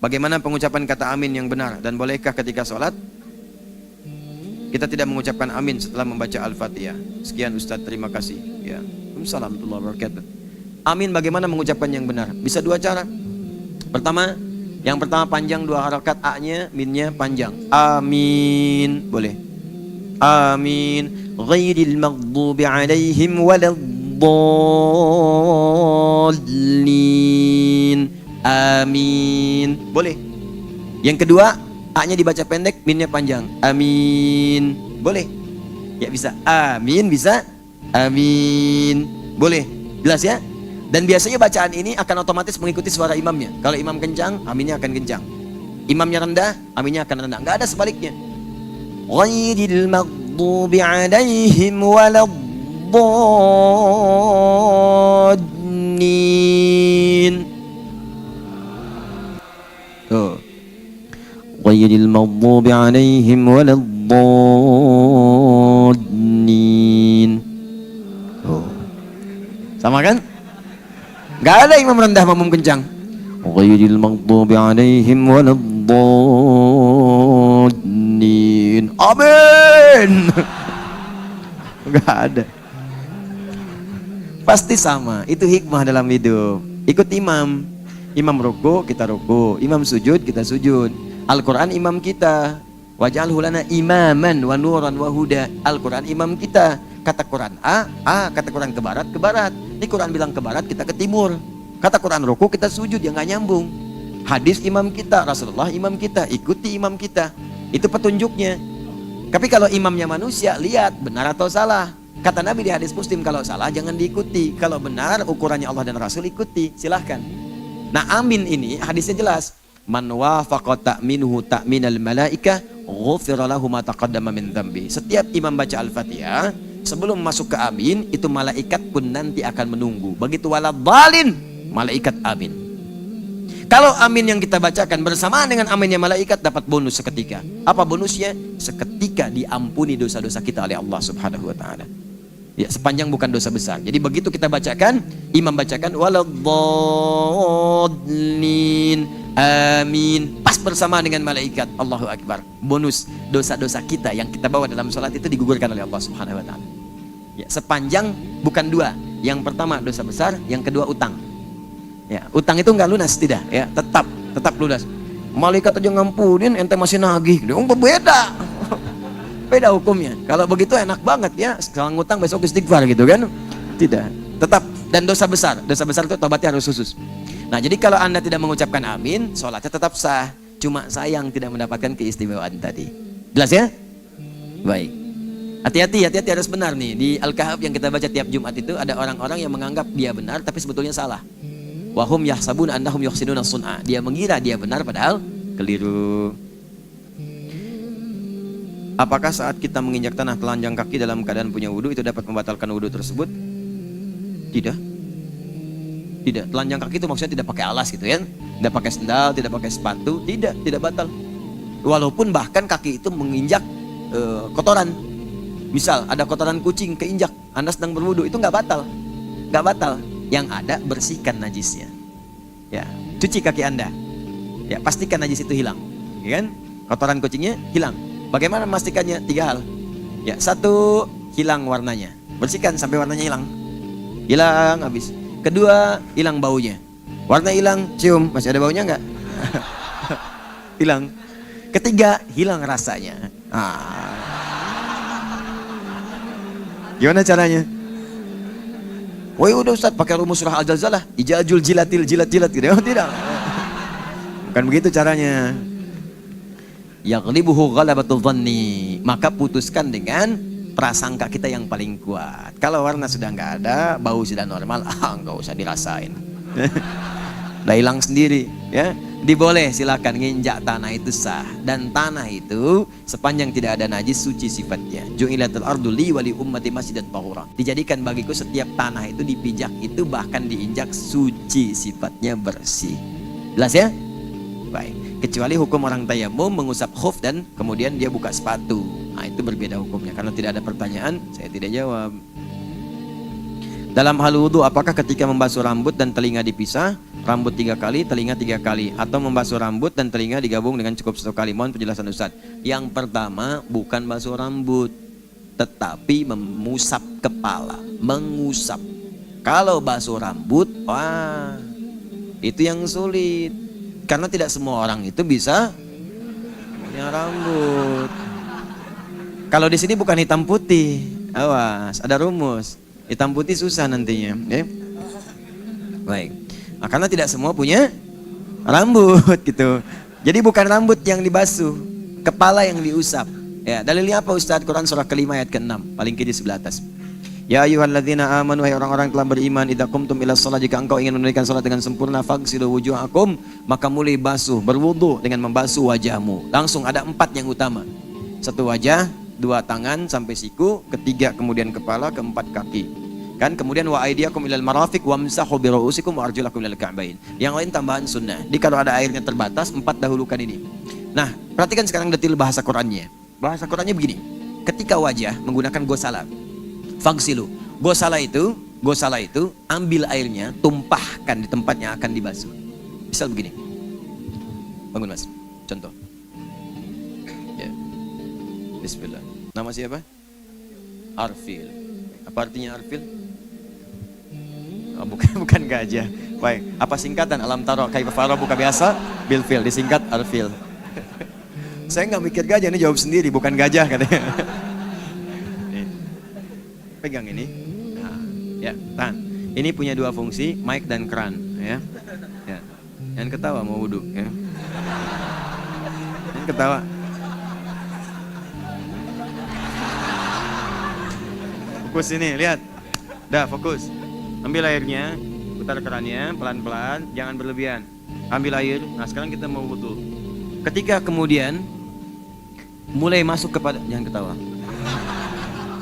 Bagaimana pengucapan kata amin yang benar, dan bolehkah ketika sholat kita tidak mengucapkan amin setelah membaca Al-Fatihah? Sekian Ustadz, terima kasih. Ya. Assalamualaikum warahmatullahi wabarakatuh. Amin bagaimana mengucapkan yang benar? Bisa dua cara. Yang pertama panjang 2 harakat, A-nya, min-nya panjang. Amin. Boleh. Amin. Ghairil maghdubi alaihim waladdallin. Amin. Boleh. Yang kedua, A-nya dibaca pendek, min-nya panjang. Amin. Boleh. Ya bisa. Amin bisa. Amin. Boleh. Jelas ya? Dan biasanya bacaan ini akan otomatis mengikuti suara imamnya. Kalau imam kencang, aminnya akan kencang. Imamnya rendah, aminnya akan rendah. Enggak ada sebaliknya. Ghairil maghdubi alaihim waladdallin. Tuh. Ghairil maghdubi alaihim waladdallin. Tuh. Sama kan? Gak ada imam rendah, makmum kencang. Ghairil maghdubi alaihim waladdallin. Amin. Gak ada. Pasti sama. Itu hikmah dalam hidup. Ikut imam. Imam ruku, kita ruku. Imam sujud, kita sujud. Al-Quran imam kita. Waj'alhu lana imaman wa nuran wa huda. Al-Quran imam kita. Kata Quran A, kata Quran ke barat, ke barat. Ini Quran bilang ke barat, kita ke timur. Kata Quran ruku, kita sujud, yang gak nyambung. Hadis imam kita, Rasulullah imam kita, ikuti imam kita. Itu petunjuknya. Tapi kalau imamnya manusia, lihat benar atau salah. Kata Nabi di hadis Muslim, kalau salah jangan diikuti. Kalau benar, ukurannya Allah dan Rasul, ikuti. Silahkan. Nah, amin ini hadisnya jelas. Man wafaqa ta'minuhu ta'minal malaikah ghufira lahu ma taqaddama min dzambi. Setiap imam baca Al-Fatihah, sebelum masuk ke amin, itu malaikat pun nanti akan menunggu. Begitu waladhdallin, malaikat amin. Kalau amin yang kita bacakan bersamaan dengan aminnya malaikat, dapat bonus seketika. Apa bonusnya? Seketika diampuni dosa-dosa kita oleh Allah Subhanahu wa taala. Ya, sepanjang bukan dosa besar. Jadi begitu kita bacakan, imam bacakan waladhdallin, amin, pas bersamaan dengan malaikat. Allahu Akbar. Bonus dosa-dosa kita yang kita bawa dalam sholat itu digugurkan oleh Allah Subhanahu wa taala. Ya, sepanjang bukan dua. Yang pertama dosa besar, yang kedua utang. Ya, utang itu enggak lunas, tidak, ya, tetap lunas. Malaikat aja ngampunin, ente masih nagih. Beda. Beda hukumnya. Kalau begitu enak banget ya, sekarang ngutang besok istighfar gitu kan? Tidak. Tetap, dan dosa besar itu tobatnya harus khusus. Nah, jadi kalau Anda tidak mengucapkan amin, sholatnya tetap sah. Cuma sayang tidak mendapatkan keistimewaan tadi. Jelas ya? Baik. Hati-hati harus benar nih. Di Al-Kahf yang kita baca tiap Jumat itu ada orang-orang yang menganggap dia benar tapi sebetulnya salah. Wahum yahsabuna annahum yuhsinuna sun'a. Dia mengira dia benar padahal keliru. Apakah saat kita menginjak tanah telanjang kaki dalam keadaan punya wudu itu dapat membatalkan wudu tersebut? Tidak. Telanjang kaki itu maksudnya tidak pakai alas gitu ya. Tidak pakai sendal, tidak pakai sepatu, tidak batal. Walaupun bahkan kaki itu menginjak kotoran. Misal ada kotoran kucing keinjak, Anda sedang berwudu, itu nggak batal. Yang ada bersihkan najisnya. Ya, cuci kaki Anda. Ya, pastikan najis itu hilang. Ya kan? Kotoran kucingnya hilang. Bagaimana memastikannya? 3 hal. Ya, 1, hilang warnanya. Bersihkan sampai warnanya hilang. Hilang habis. Kedua, hilang baunya. Warna hilang, cium, masih ada baunya enggak? Hilang. Ketiga, hilang rasanya. Gimana caranya? Woi udah Ustaz, pakai rumus surah Al-Zalzalah, ijajul jilatil jilat-jilat gitu. Oh, tidak. Bukan begitu caranya. Yaghlibuhu ghalabatul dhanni. Maka putuskan dengan prasangka kita yang paling kuat. Kalau warna sudah enggak ada, bau sudah normal, enggak usah dirasain. Udah hilang sendiri, ya. Diboleh, silakan nginjak tanah itu sah, dan tanah itu sepanjang tidak ada najis suci sifatnya. Ju'ilatul ardu li wa li ummati masjidan tahura. Dijadikan bagiku setiap tanah itu dipijak itu bahkan diinjak suci sifatnya bersih. Jelas ya? Baik. Kecuali hukum orang tayamum mengusap khuf dan kemudian dia buka sepatu. Nah, itu berbeda hukumnya. Karena tidak ada pertanyaan, saya tidak jawab. Dalam hal wudu, apakah ketika membasuh rambut dan telinga dipisah, rambut 3 kali, telinga 3 kali, atau membasuh rambut dan telinga digabung dengan cukup 1 kali? Mohon penjelasan Ustaz. Yang pertama, bukan basuh rambut, tetapi mengusap kepala, mengusap. Kalau basuh rambut, wah, itu yang sulit. Karena tidak semua orang itu bisa punya rambut. Kalau di sini bukan hitam putih, awas, ada rumus. Hitam putih susah nantinya, ya. Baik. Nah, karena tidak semua punya rambut gitu. Jadi bukan rambut yang dibasuh, kepala yang diusap. Ya, dalilnya apa Ustaz? Quran surah ke-5 ayat ke-6, paling kiri sebelah atas. Ya ayyuhalladzina amanu, wahai orang-orang yang telah beriman, idza qumtum ila shalah, jika engkau ingin menunaikan salat dengan sempurna, faghsilu wujuhakum, maka mulai basuh, berwudu dengan membasuh wajahmu. Langsung ada 4 yang utama. 1 wajah, 2 tangan sampai siku, ketiga kemudian kepala, keempat kaki. Kan kemudian wa aydiyakum ilal marafiq wamsahu bi ru'usikum wa arjulakum ilal ka'bain. Yang lain tambahan sunnah. Jadi kalau ada airnya terbatas, 4 dahulukan ini. Nah, perhatikan sekarang detil bahasa Qur'annya. Bahasa Qur'annya begini. Ketika wajah menggunakan gosala. Fagsilu. Gosala itu ambil airnya, tumpahkan di tempat yang akan dibasuh. Misal begini. Bangun Mas. Contoh. Ya. Bismillah. Nama siapa? Arfil. Apa artinya Arfil? Oh, bukan gajah. Baik. Apa singkatan? Alam taro kaifa farabuka biasa bil fil, disingkat Arfil. Saya nggak mikir gajah, ini jawab sendiri, bukan gajah katanya. Pegang ini. Nah, ya, tahan. Ini punya 2 fungsi, mic dan keran, ya. Ya. Jangan ketawa mau wudhu, ya. Jangan ketawa. Fokus ini, lihat. Dah, fokus. Ambil airnya, putar kerannya pelan-pelan, jangan berlebihan. Ambil air. Nah, sekarang kita mau wudhu. Ketika kemudian mulai masuk kepada, jangan ketawa.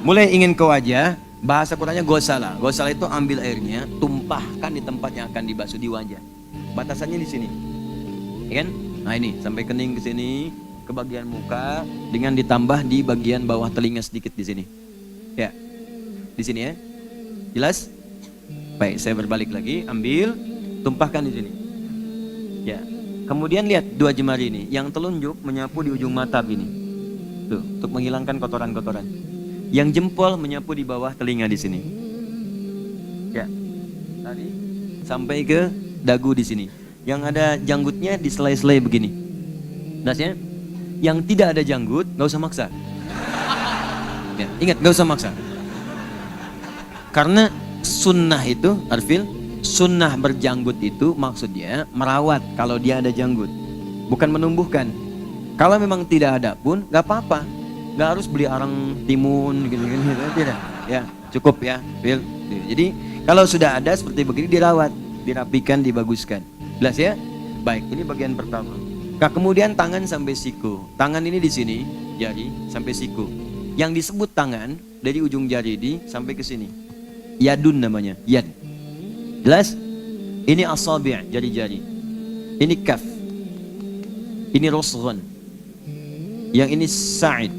Mulai ingin ke wajah, bahasa Qur'annya gosala. Gosala itu ambil airnya, tumpahkan di tempat yang akan dibasuh, di wajah. Batasannya di sini. Ya kan? Nah, ini sampai kening ke sini, ke bagian muka, dengan ditambah di bagian bawah telinga sedikit di sini. Ya. Di sini ya. Jelas? Baik, saya berbalik lagi, ambil, tumpahkan di sini. Ya. Kemudian lihat 2 jemari ini, yang telunjuk menyapu di ujung mata ini. Tuh, untuk menghilangkan kotoran-kotoran. Yang jempol menyapu di bawah telinga di sini. Ya. Tadi sampai ke dagu di sini. Yang ada janggutnya di selai-selai begini. Dasnya, yang tidak ada janggut, nggak usah maksa. Ya, ingat, nggak usah maksa. Karena sunnah itu, Arfil, sunnah berjanggut itu maksudnya merawat kalau dia ada janggut, bukan menumbuhkan. Kalau memang tidak ada pun, nggak apa-apa. Nggak harus beli arang timun gini-gini, tidak. Ya, cukup ya, Arfil. Jadi kalau sudah ada seperti begini dirawat, dirapikan, dibaguskan. Jelas ya? Baik, ini bagian pertama. Nah, kemudian tangan sampai siku. Tangan ini di sini, jari sampai siku. Yang disebut tangan dari ujung jari ini sampai ke sini. Yadun namanya, yad. Jelas? Ini asabi', jari-jari. Ini kaf. Ini rusghun. Yang ini sa'id.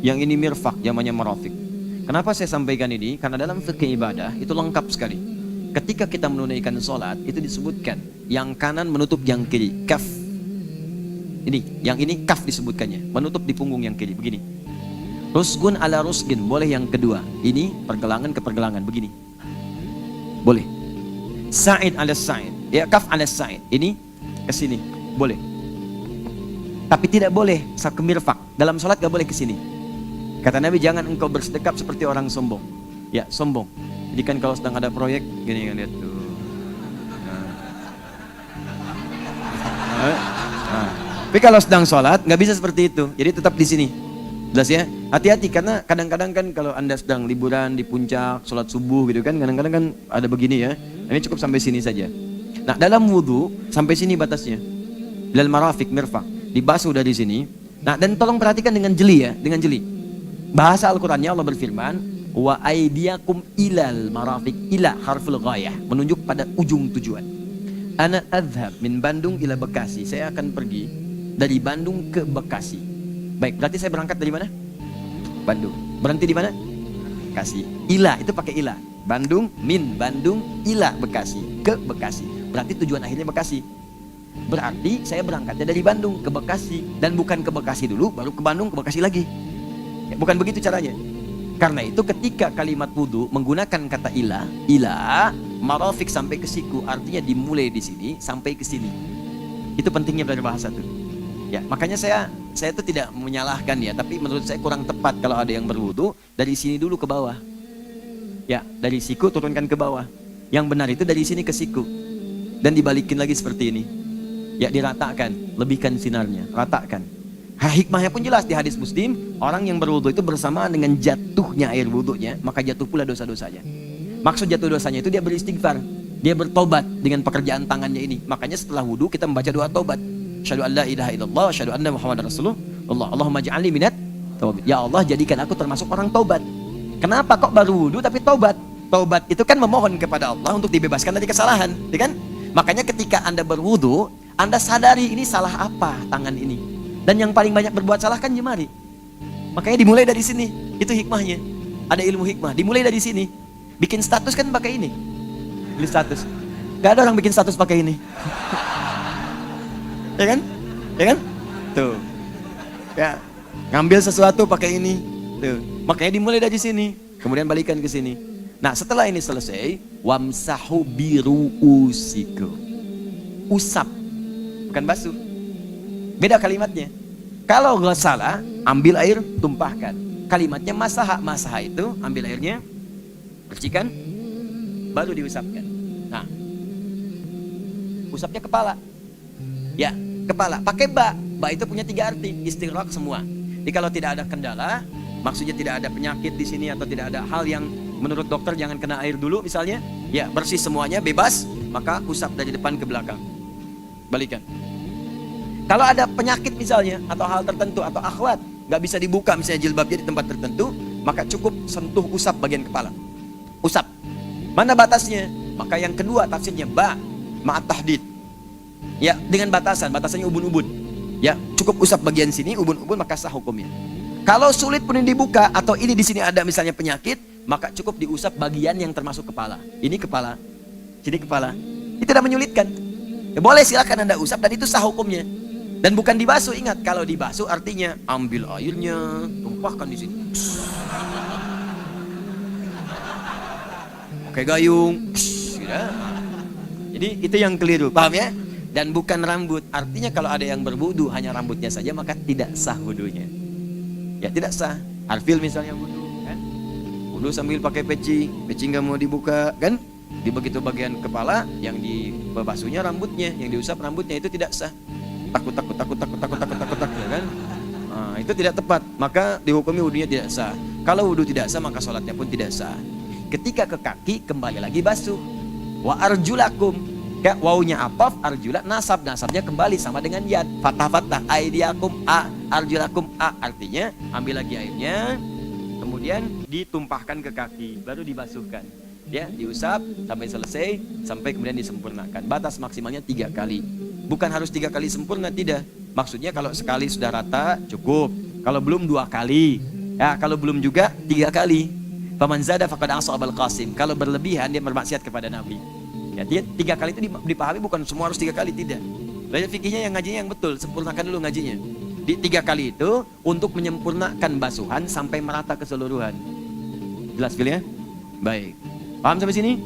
Yang ini mirfaq, namanya marafiq. Kenapa saya sampaikan ini? Karena dalam fikih ibadah itu lengkap sekali. Ketika kita menunaikan sholat, itu disebutkan yang kanan menutup yang kiri, kaf. Ini, yang ini kaf disebutkannya, menutup di punggung yang kiri, begini. Rusgun ala rusgin, boleh yang kedua. Ini pergelangan ke pergelangan, begini. Boleh. Sa'id ala sa'id, ya, kaf ala sa'id. Ini ke sini, boleh. Tapi tidak boleh sakemirfak. Dalam sholat gak boleh ke sini. Kata Nabi, jangan engkau bersedekap seperti orang sombong. Ya, sombong. Jadi kan kalau sedang ada proyek, gini kan, lihat tuh. Nah. Tapi kalau sedang sholat nggak bisa seperti itu. Jadi tetap di sini. Jelas ya? Hati-hati karena kadang-kadang kan kalau Anda sedang liburan di puncak, sholat subuh gitu kan, kadang-kadang kan ada begini ya. Ini cukup sampai sini saja. Nah, dalam wudhu sampai sini batasnya. Ilal marafiq mirfaq, dibasuh dari sini. Nah, dan tolong perhatikan dengan jeli ya, dengan jeli. Bahasa Al-Qur'annya Allah berfirman, wa aydiyakum ilal marafiq, ila harful ghayah, menunjuk pada ujung tujuan. Ana adhab min Bandung ila Bekasi. Saya akan pergi dari Bandung ke Bekasi. Baik, berarti saya berangkat dari mana? Bandung. Berhenti di mana? Bekasi. Ila, itu pakai ila. Bandung, min Bandung, ila Bekasi, ke Bekasi. Berarti tujuan akhirnya Bekasi. Berarti saya berangkatnya dari Bandung ke Bekasi, dan bukan ke Bekasi dulu baru ke Bandung ke Bekasi lagi. Ya, bukan begitu caranya. Karena itu ketika kalimat wudu menggunakan kata ila marofik sampai ke siku, artinya dimulai di sini sampai ke sini. Itu pentingnya belajar bahasa tuh. Ya, makanya saya itu tidak menyalahkan ya, tapi menurut saya kurang tepat kalau ada yang berwudu dari sini dulu ke bawah. Ya, dari siku turunkan ke bawah. Yang benar itu dari sini ke siku dan dibalikin lagi seperti ini. Ya, diratakan, lebihkan sinarnya, ratakan. Hikmahnya pun jelas di hadis Muslim, orang yang berwudu itu bersamaan dengan jatuhnya air wudunya, maka jatuh pula dosa-dosanya. Maksud jatuh dosanya itu dia beristighfar, dia bertobat dengan pekerjaan tangannya ini. Makanya setelah wudu kita membaca doa tobat. Asyhadu an la ilaha illallah, asyhadu anna Muhammadar Rasulullah. Allahumma ja'alni minat taubat. Ya Allah, jadikan aku termasuk orang tobat. Kenapa kok baru wudu tapi tobat? Tobat itu kan memohon kepada Allah untuk dibebaskan dari kesalahan, ya kan? Makanya ketika Anda berwudu, Anda sadari ini salah apa tangan ini. Dan yang paling banyak berbuat salah kan jemari. Makanya dimulai dari sini. Itu hikmahnya. Ada ilmu hikmah. Dimulai dari sini. Bikin status kan pakai ini. Bikin status. Gak ada orang bikin status pakai ini. Ya kan? Ya kan? Tuh. Ya. Ngambil sesuatu pakai ini. Tuh. Makanya dimulai dari sini. Kemudian balikan ke sini. Nah, setelah ini selesai, wamsahu biru'usikum. Usap. Bukan basuh. Beda kalimatnya. Kalau ghasala, ambil air, tumpahkan. Kalimatnya masaha. Masaha itu ambil airnya, bersihkan, baru diusapkan. Nah, usapnya kepala. Ya, kepala. Pakai ba. Ba itu punya 3 arti. Istighraq semua. Jadi kalau tidak ada kendala, maksudnya tidak ada penyakit di sini atau tidak ada hal yang menurut dokter jangan kena air dulu misalnya, ya bersih semuanya, bebas, maka usap dari depan ke belakang. Balikan. Kalau ada penyakit misalnya, atau hal tertentu, atau akhwat, nggak bisa dibuka misalnya jilbabnya di tempat tertentu, maka cukup sentuh usap bagian kepala. Usap. Mana batasnya? Maka yang kedua tafsirnya ba, ma'at tahdid. Ya, dengan batasannya ubun-ubun. Ya, cukup usap bagian sini, ubun-ubun, maka sah hukumnya. Kalau sulit pun ini dibuka, atau ini di sini ada misalnya penyakit, maka cukup diusap bagian yang termasuk kepala. Ini kepala, sini kepala. Ini tidak menyulitkan. Ya, boleh silakan Anda usap dan itu sah hukumnya. Dan bukan dibasuh, ingat kalau dibasuh artinya ambil airnya, tumpahkan di sini. Pakai gayung. Ya. Jadi itu yang keliru, paham ya? Dan bukan rambut. Artinya kalau ada yang berwudu hanya rambutnya saja maka tidak sah wudunya. Ya tidak sah. Arfil misalnya wudu, kan? Wudu sambil pakai peci nggak mau dibuka, kan? Di begitu bagian kepala yang dibasuhnya rambutnya, yang diusap rambutnya, itu tidak sah. Takut, ya kan? Nah, itu tidak tepat, maka dihukumi wudunya tidak sah. Kalau wudu tidak sah, maka sholatnya pun tidak sah. Ketika ke kaki, kembali lagi basuh. Wa arjulakum, ya wawunya ataf, arjula nasabnya kembali sama dengan yad. Fatah, aidiakum a, arjulakum a, artinya ambil lagi airnya, kemudian ditumpahkan ke kaki, baru dibasuhkan. Ya, diusap sampai selesai, sampai kemudian disempurnakan. Batas maksimalnya 3 kali. Bukan harus 3 kali sempurna, tidak. Maksudnya kalau sekali sudah rata cukup. Kalau belum 2 kali. Ya, kalau belum juga 3 kali. Faman zada faqad asa Abul Qasim. Kalau berlebihan dia bermaksiat kepada Nabi. Ya, dia 3 kali itu dipahami bukan semua harus 3 kali, tidak. Belajar fikihnya yang ngajinya yang betul, sempurnakan dulu ngajinya. Di 3 kali itu untuk menyempurnakan basuhan sampai merata keseluruhan. Jelas ya? Baik. Paham sampai sini?